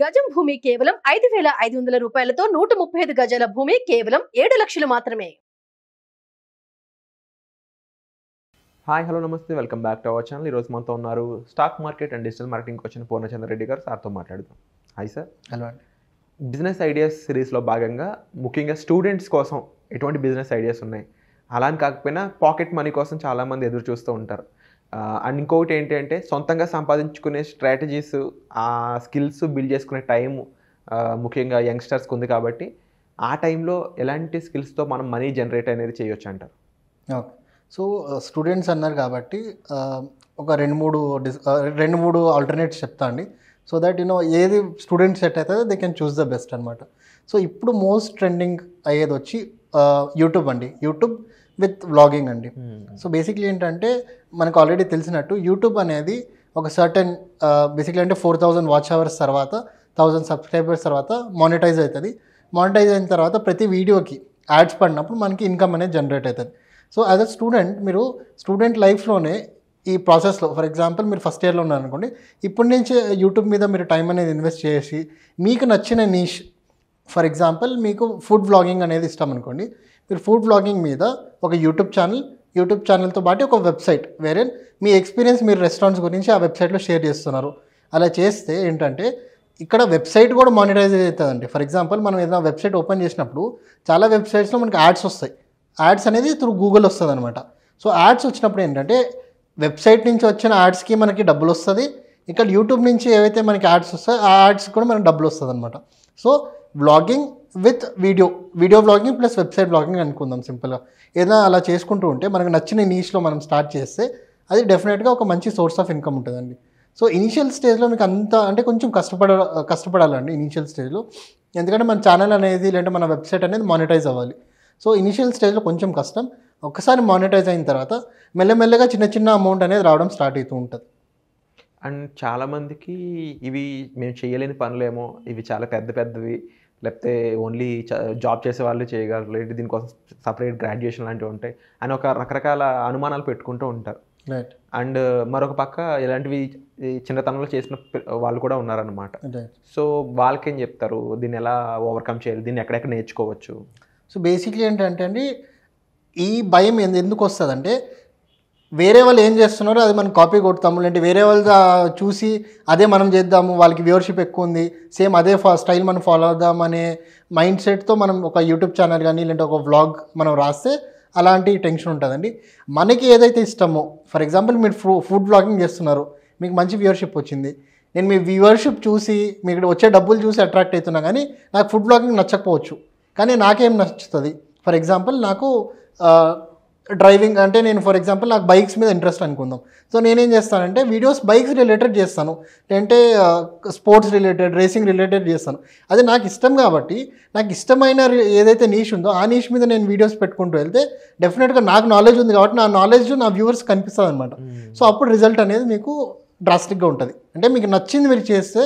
గజం భూమి కేవలం 5,500 రూపాయలతో 135 గజాల భూమి కేవలం 7 లక్షలు మాత్రమే. హాయ్ హలో నమస్తే, welcome back to our channel. ఈరోజు మనతో ఉన్నారు stock market and digital marketing వచ్చిన పూర్ణచంద్ర రెడ్డి గారు. సార్తో మాట్లాడుతాం. Hi sir. హలో అండి. బిజినెస్ ఐడియాస్ సిరీస్లో భాగంగా ముఖ్యంగా స్టూడెంట్స్ కోసం ఎటువంటి బిజినెస్ ఐడియాస్ ఉన్నాయి, అలా అని కాకపోయినా పాకెట్ మనీ కోసం చాలామంది ఎదురు చూస్తూ ఉంటారు. అండ్ ఇంకొకటి ఏంటంటే సొంతంగా సంపాదించుకునే స్ట్రాటజీస్, ఆ స్కిల్స్ బిల్డ్ చేసుకునే టైం ముఖ్యంగా యంగ్స్టర్స్కి ఉంది. కాబట్టి ఆ టైంలో ఎలాంటి స్కిల్స్తో మనం మనీ జనరేట్ అనేది చేయొచ్చు అంటారు? ఓకే, సో స్టూడెంట్స్ అన్నారు కాబట్టి ఒక రెండు మూడు ఆల్టర్నేట్స్ చెప్తా అండి. సో దట్ ఏది స్టూడెంట్ సెట్ అవుతుందో they can choose the best అనమాట. సో ఇప్పుడు మోస్ట్ ట్రెండింగ్ అయ్యేది వచ్చి యూట్యూబ్ అండి. యూట్యూబ్ విత్ వ్లాగింగ్ అండి. సో బేసిక్లీ ఏంటంటే మనకు ఆల్రెడీ తెలిసినట్టు యూట్యూబ్ అనేది ఒక సర్టెన్ బేసిక్లీ అంటే 4,000 వాచ్ అవర్స్ తర్వాత 1,000 సబ్స్క్రైబర్స్ తర్వాత మానిటైజ్ అవుతుంది. మానిటైజ్ అయిన తర్వాత ప్రతి వీడియోకి యాడ్స్ పడినప్పుడు మనకి ఇన్కమ్ అనేది జనరేట్ అవుతుంది. సో యాజ్ అ స్టూడెంట్, మీరు స్టూడెంట్ లైఫ్లోనే ఈ ప్రాసెస్లో, ఫర్ ఎగ్జాంపుల్ మీరు ఫస్ట్ ఇయర్లో ఉన్నారనుకోండి, ఇప్పటి నుంచే యూట్యూబ్ మీద మీరు టైం అనేది ఇన్వెస్ట్ చేసి మీకు నచ్చిన నీష్, ఫర్ ఎగ్జాంపుల్ మీకు ఫుడ్ వ్లాగింగ్ అనేది ఇష్టం అనుకోండి, మీరు ఫుడ్ వ్లాగింగ్ మీద ఒక యూట్యూబ్ ఛానల్తో పాటు ఒక వెబ్సైట్ వేరే మీ ఎక్స్పీరియన్స్ మీరు రెస్టారెంట్స్ గురించి ఆ వెబ్సైట్లో షేర్ చేస్తున్నారు. అలా చేస్తే ఏంటంటే ఇక్కడ వెబ్సైట్ కూడా మానిటైజ్ అవుతుందండి. ఫర్ ఎగ్జాంపుల్ మనం ఏదైనా వెబ్సైట్ ఓపెన్ చేసినప్పుడు చాలా వెబ్సైట్స్లో మనకి యాడ్స్ వస్తాయి. యాడ్స్ అనేది త్రూ గూగుల్ వస్తుంది అనమాట. సో యాడ్స్ వచ్చినప్పుడు ఏంటంటే వెబ్సైట్ నుంచి వచ్చిన యాడ్స్కి మనకి డబ్బులు వస్తుంది. ఇక్కడ యూట్యూబ్ నుంచి ఏవైతే మనకి యాడ్స్ వస్తాయో ఆ యాడ్స్కి కూడా మనకి డబ్బులు వస్తుంది అనమాట. So vlogging with video vlogging plus website vlogging అనుకుందాం సింపుల్గా. ఏదైనా అలా చేసుకుంటూ ఉంటే మనకు నచ్చిన నీష్లో మనం స్టార్ట్ చేస్తే అది డెఫినెట్గా ఒక మంచి సోర్స్ ఆఫ్ ఇన్కమ్ ఉంటుందండి. సో ఇనీషియల్ స్టేజ్లో మీకు అంత అంటే కొంచెం కష్టపడాలండి ఇనీషియల్ స్టేజ్లో. ఎందుకంటే మన ఛానల్ అనేది లేదంటే మన వెబ్సైట్ అనేది మానిటైజ్ అవ్వాలి. సో ఇనీషియల్ స్టేజ్లో కొంచెం కష్టం. ఒక్కసారి మానిటైజ్ అయిన తర్వాత మెల్లమెల్లగా చిన్న అమౌంట్ అనేది రావడం స్టార్ట్ అవుతూ ఉంటుంది. అండ్ చాలామందికి ఇవి మేము చేయలేని పనులేమో, ఇవి చాలా పెద్దవి, లేకపోతే ఓన్లీ జాబ్ చేసే వాళ్ళు చేయగలరు, లేదు దీనికోసం సపరేట్ గ్రాడ్యుయేషన్ లాంటివి ఉంటాయి అని ఒక రకరకాల అనుమానాలు పెట్టుకుంటూ ఉంటారు. రైట్. అండ్ మరొక పక్క ఇలాంటివి చిన్నతనంలో చేసిన వాళ్ళు కూడా ఉన్నారనమాట. సో వాళ్ళకేం చెప్తారు, దీన్ని ఎలా ఓవర్కమ్ చేయాలి, దీన్ని ఎక్కడెక్కడ నేర్చుకోవచ్చు? సో బేసిక్లీ ఏంటంటే అండి, ఈ భయం ఎందుకు వస్తుందంటే వేరే వాళ్ళు ఏం చేస్తున్నారో అది మనం కాపీ కొడతాము, లేదంటే వేరే వాళ్ళు చూసి అదే మనం చేద్దాము, వాళ్ళకి వ్యూవర్షిప్ ఎక్కువ ఉంది, సేమ్ అదే స్టైల్ మనం ఫాలో అవుదాం అనే మైండ్ సెట్తో మనం ఒక యూట్యూబ్ ఛానల్ కానీ లేదంటే ఒక వ్లాగ్ మనం రాస్తే అలాంటి టెన్షన్ ఉంటుందండి. మనకి ఏదైతే ఇష్టమో, ఫర్ ఎగ్జాంపుల్ మీరు ఫుడ్ వ్లాగింగ్ చేస్తున్నారు, మీకు మంచి వ్యూవర్షిప్ వచ్చింది, నేను మీ వ్యూవర్షిప్ చూసి మీకు వచ్చే డబ్బులు చూసి అట్రాక్ట్ అవుతున్నా, కానీ నాకు ఫుడ్ వ్లాగింగ్ నచ్చకపోవచ్చు, కానీ నాకేం నచ్చుతుంది. ఫర్ ఎగ్జాంపుల్ నాకు డ్రైవింగ్ అంటే నేను ఫర్ ఎగ్జాంపుల్ నాకు బైక్స్ మీద ఇంట్రెస్ట్ అనుకుందాం. సో నేనేం చేస్తానంటే వీడియోస్ బైక్స్ రిలేటెడ్ చేస్తాను, లేదంటే స్పోర్ట్స్ రిలేటెడ్, రేసింగ్ రిలేటెడ్ చేస్తాను. అది నాకు ఇష్టం కాబట్టి నాకు ఇష్టమైన ఏదైతే నీష్ ఉందో ఆ నీష్ మీద నేను వీడియోస్ పెట్టుకుంటూ వెళ్తే డెఫినెట్గా నాకు నాలెడ్జ్ ఉంది కాబట్టి నా నాలెడ్జ్ నా వ్యూవర్స్ కనిపిస్తుంది అనమాట. సో అప్పుడు రిజల్ట్ అనేది మీకు డ్రాస్టిక్గా ఉంటుంది. అంటే మీకు నచ్చింది మీరు చేస్తే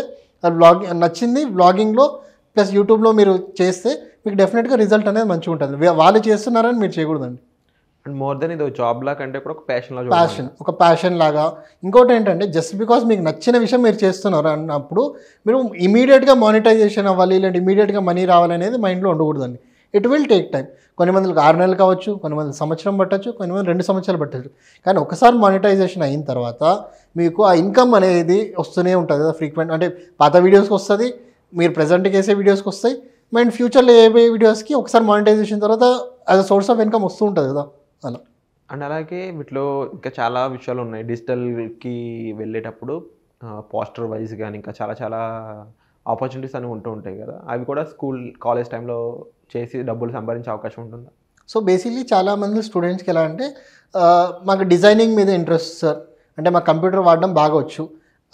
నచ్చింది వ్లాగింగ్లో ప్లస్ యూట్యూబ్లో మీరు చేస్తే మీకు డెఫినెట్గా రిజల్ట్ అనేది మంచిగా ఉంటుంది. వాళ్ళు చేస్తున్నారని మీరు చేయకూడదండి. అండ్ మోర్ దెన్ ఇది జాబ్ లాగా అంటే కూడా ఒక ప్యాషన్ లాగా. ఇంకోటి ఏంటంటే జస్ట్ బికాస్ మీకు నచ్చిన విషయం మీరు చేస్తున్నారు అన్నప్పుడు మీరు ఇమీడియట్గా మానిటైజేషన్ అవ్వాలి, లేదంటే ఇమీడియట్గా మనీ రావాలనేది మైండ్లో ఉండకూడదండి. It will take time. కొన్ని మందికి 6 నెలలు కావచ్చు, కొన్ని మంది సంవత్సరం పట్టచ్చు, కొన్ని మంది 2 సంవత్సరాలు పట్టచ్చు. కానీ ఒకసారి మానిటైజేషన్ అయిన తర్వాత మీకు ఆ ఇన్కమ్ అనేది వస్తూనే ఉంటుంది కదా ఫ్రీక్వెంట్. అంటే పాత వీడియోస్కి వస్తుంది, మీరు ప్రజెంట్కి వేసే వీడియోస్కి వస్తాయి, మైండ్ ఫ్యూచర్లో ఏ వీడియోస్కి ఒకసారి మానిటైజేషన్ తర్వాత as a source of income వస్తూ ఉంటుంది కదా అలా. అండ్ అలాగే వీటిలో ఇంకా చాలా విషయాలు ఉన్నాయి. డిజిటల్కి వెళ్ళేటప్పుడు పోస్టర్ వైజ్ కానీ ఇంకా చాలా ఆపర్చునిటీస్ అనేవి ఉంటూ ఉంటాయి కదా, అవి కూడా స్కూల్ కాలేజ్ టైంలో చేసి డబ్బులు సంపాదించే అవకాశం ఉంటుందా? సో బేసిక్లీ చాలామంది స్టూడెంట్స్కి ఎలా అంటే మాకు డిజైనింగ్ మీద ఇంట్రెస్ట్ సార్, అంటే మాకు కంప్యూటర్ వాడడం బాగా వచ్చు,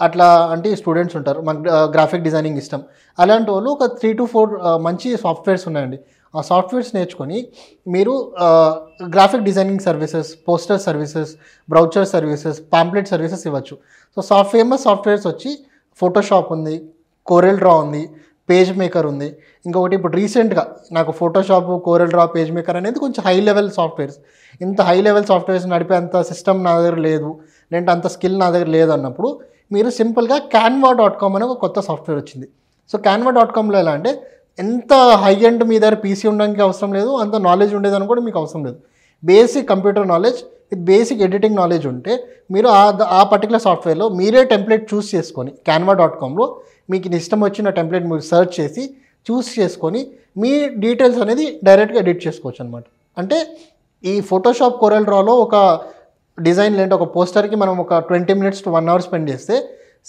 అట్లా అంటే స్టూడెంట్స్ ఉంటారు, మాకు గ్రాఫిక్ డిజైనింగ్ ఇష్టం. అలాంటి వాళ్ళు ఒక 3 to 4 మంచి సాఫ్ట్వేర్స్ ఉన్నాయండి. ఆ సాఫ్ట్వేర్స్ నేర్చుకొని మీరు graphic designing services, poster services, brochure services, pamphlet services ఇవ్వచ్చు. సో ఫేమస్ సాఫ్ట్వేర్స్ వచ్చి ఫోటోషాప్ ఉంది, కోరెల్ డ్రా ఉంది, పేజ్ మేకర్ ఉంది. ఇంకొకటి ఇప్పుడు రీసెంట్గా నాకు Photoshop, Corel draw, PageMaker అనేది కొంచెం హై లెవెల్ సాఫ్ట్వేర్స్. ఇంత హై లెవెల్ సాఫ్ట్వేర్స్ నడిపే అంత సిస్టమ్ నా దగ్గర లేదు, లేదంటే అంత స్కిల్ నా దగ్గర లేదు అన్నప్పుడు మీరు సింపుల్గా canva.com అనే ఒక కొత్త సాఫ్ట్వేర్ వచ్చింది. సో canva.comలో ఎలా అంటే ఎంత హై ఎండ్ మీ దగ్గర పీసీ ఉండడానికి అవసరం లేదు, అంత నాలెడ్జ్ ఉండేదని కూడా మీకు అవసరం లేదు. Basic computer knowledge with basic editing knowledge ఉంటే మీరు ఆ పర్టికులర్ సాఫ్ట్వేర్లో మీరే టెంప్లెట్ చూస్ చేసుకొని canva.comలో మీకు ఇష్టం వచ్చిన టెంప్లెట్ మీరు సెర్చ్ చేసి చూస్ చేసుకొని మీ డీటెయిల్స్ అనేది డైరెక్ట్గా ఎడిట్ చేసుకోవచ్చు అనమాట. అంటే ఈ ఫోటోషాప్ కోరల్ డ్రాలో ఒక డిజైన్ లేదంటే ఒక పోస్టర్కి మనం ఒక 20 minutes to 1 hour స్పెండ్ చేస్తే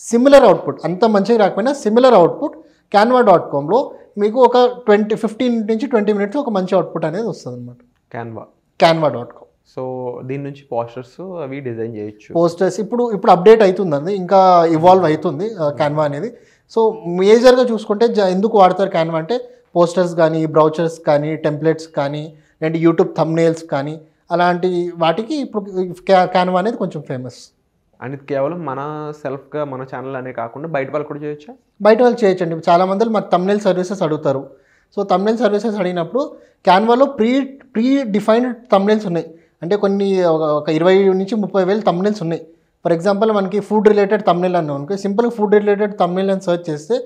సిమిలర్ అవుట్పుట్, అంత మంచిగా రాకపోయినా సిమిలర్ అవుట్పుట్ canva.comలో మీకు ఒక 15 నుంచి 20 minutes ఒక మంచి అవుట్పుట్ అనేది వస్తుంది అనమాట. canva.com. సో దీని నుంచి పోస్టర్స్ అవి డిజైన్ చేయొచ్చు. పోస్టర్స్ ఇప్పుడు అప్డేట్ అవుతుందండి, ఇంకా ఇవాల్వ్ అవుతుంది క్యాన్వా అనేది. సో మేజర్గా చూసుకుంటే ఎందుకు వాడతారు క్యాన్వా అంటే పోస్టర్స్ కానీ, బ్రౌచర్స్ కానీ, టెంప్లెట్స్ కానీ, అండ్ యూట్యూబ్ థంబ్నెయిల్స్ కానీ అలాంటి వాటికి ఇప్పుడు క్యాన్వా అనేది కొంచెం ఫేమస్. అండ్ ఇది కేవలం మన సెల్ఫ్గా మన ఛానల్ అనే కాకుండా బయట వాళ్ళు కూడా చేయొచ్చా? బయట వాళ్ళు చేయొచ్చండి. చాలామంది మాకు థంబ్నెయిల్ సర్వీసెస్ అడుగుతారు. సో థంబ్నెయిల్ సర్వీసెస్ అడిగినప్పుడు క్యాన్వాలో ప్రీ డిఫైన్డ్ థంబ్నెయిల్స్ ఉన్నాయి. అంటే కొన్ని ఒక 20 నుంచి 30,000 థంబ్నెయిల్స్ ఉన్నాయి. ఫర్ ఎగ్జాంపుల్ మనకి ఫుడ్ రిలేటెడ్ థంబ్నెయిల్ అన్నాం అనుకో, సింపుల్గా ఫుడ్ రిలేటెడ్ థంబ్నెయిల్ అని సెర్చ్ చేస్తే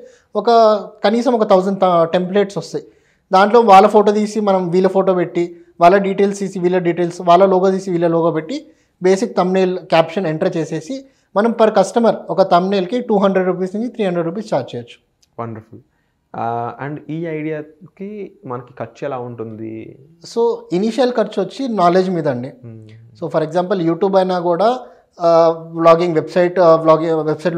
కనీసం ఒక 1000 టెంప్లెట్స్ వస్తాయి. దాంట్లో వాళ్ళ ఫోటో తీసి మనం వీళ్ళ ఫోటో పెట్టి, వాళ్ళ డీటెయిల్స్ తీసి వీళ్ళ డీటెయిల్స్, వాళ్ళ లోగో తీసి వీళ్ళ లోగో పెట్టి బేసిక్ థంబ్నెయిల్ క్యాప్షన్ ఎంటర్ చేసేసి మనం పర్ కస్టమర్ ఒక థంబ్నెయిల్కి 200 రూపీస్ నుంచి 300 రూపీస్ ఛార్జ్ చేయొచ్చు. వండర్ఫుల్. అండ్ ఈ ఐడియాకి మనకి ఖర్చు ఎలా ఉంటుంది? సో ఇనీషియల్ ఖర్చు వచ్చి నాలెడ్జ్ మీద అండి. సో ఫర్ ఎగ్జాంపుల్ యూట్యూబ్ అయినా కూడా వ్లాగింగ్ వెబ్సైట్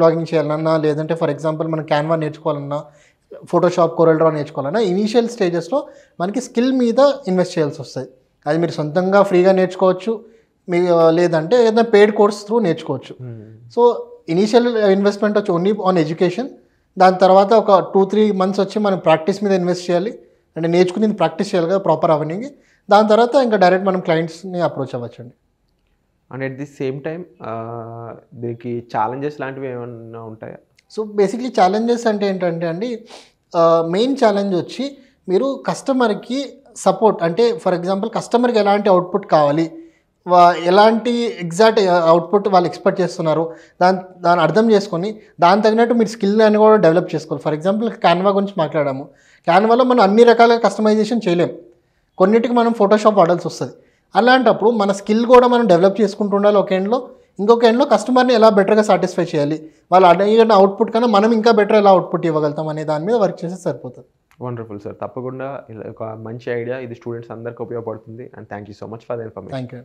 వ్లాగింగ్ చేయాలన్నా, లేదంటే ఫర్ ఎగ్జాంపుల్ మనం క్యాన్వా నేర్చుకోవాలన్నా, ఫోటోషాప్ కోరల్ డ్రా నేర్చుకోవాలన్నా ఇనీషియల్ స్టేజెస్లో మనకి స్కిల్ మీద ఇన్వెస్ట్ చేయాల్సి వస్తుంది. అది మీరు సొంతంగా ఫ్రీగా నేర్చుకోవచ్చు, మీ లేదంటే ఏదైనా పెయిడ్ కోర్స్ త్రూ నేర్చుకోవచ్చు. సో ఇనీషియల్ ఇన్వెస్ట్మెంట్ వచ్చి ఓన్లీ ఆన్ ఎడ్యుకేషన్. దాని తర్వాత ఒక 2-3 months వచ్చి మనం ప్రాక్టీస్ మీద ఇన్వెస్ట్ చేయాలి, అంటే నేర్చుకునేది ప్రాక్టీస్ చేయాలి కదా ప్రాపర్ అవన్నీ. దాని తర్వాత ఇంకా డైరెక్ట్ మనం క్లయింట్స్ని అప్రోచ్ అవ్వచ్చండి. And at the same time దీనికి ఛాలెంజెస్ లాంటివి ఏమైనా ఉంటాయా? సో బేసిక్లీ ఛాలెంజెస్ అంటే ఏంటంటే అండి, మెయిన్ ఛాలెంజ్ వచ్చి మీరు కస్టమర్కి సపోర్ట్, అంటే ఫర్ ఎగ్జాంపుల్ కస్టమర్కి ఎలాంటి అవుట్పుట్ కావాలి, ఎలాంటి ఎగ్జాక్ట్ అవుట్పుట్ వాళ్ళు ఎక్స్పెక్ట్ చేస్తున్నారు, దాన్ని అర్థం చేసుకొని దాని తగినట్టు మీరు స్కిల్ అని కూడా డెవలప్ చేసుకోవాలి. ఫర్ ఎగ్జాంపుల్ క్యాన్వా గురించి మాట్లాడాము. క్యాన్వాలో మనం అన్ని రకాలుగా కస్టమైజేషన్ చేయలేం, కొన్నిటికి మనం ఫోటోషాప్ వాడాల్సి వస్తుంది. అలాంటప్పుడు మన స్కిల్ కూడా మనం డెవలప్ చేసుకుంటూ ఉండాలి ఒక ఎండ్లో. ఇంకొక ఎండ్లో కస్టమర్ని ఎలా బెటర్గా సాటిస్ఫై చేయాలి, వాళ్ళు అడిగిన అవుట్పుట్ కన్నా మనం ఇంకా బెటర్ ఎలా అవుట్పుట్ ఇవ్వగలుగుతాం అనే దాని మీద వర్క్ చేస్తే సరిపోతుంది. వండర్ఫుల్ సార్, తప్పకుండా ఒక మంచి ఐడియా, ఇది స్టూడెంట్స్ అందరికీ ఉపయోగపడుతుంది. And thank you so much for the information. Thank you.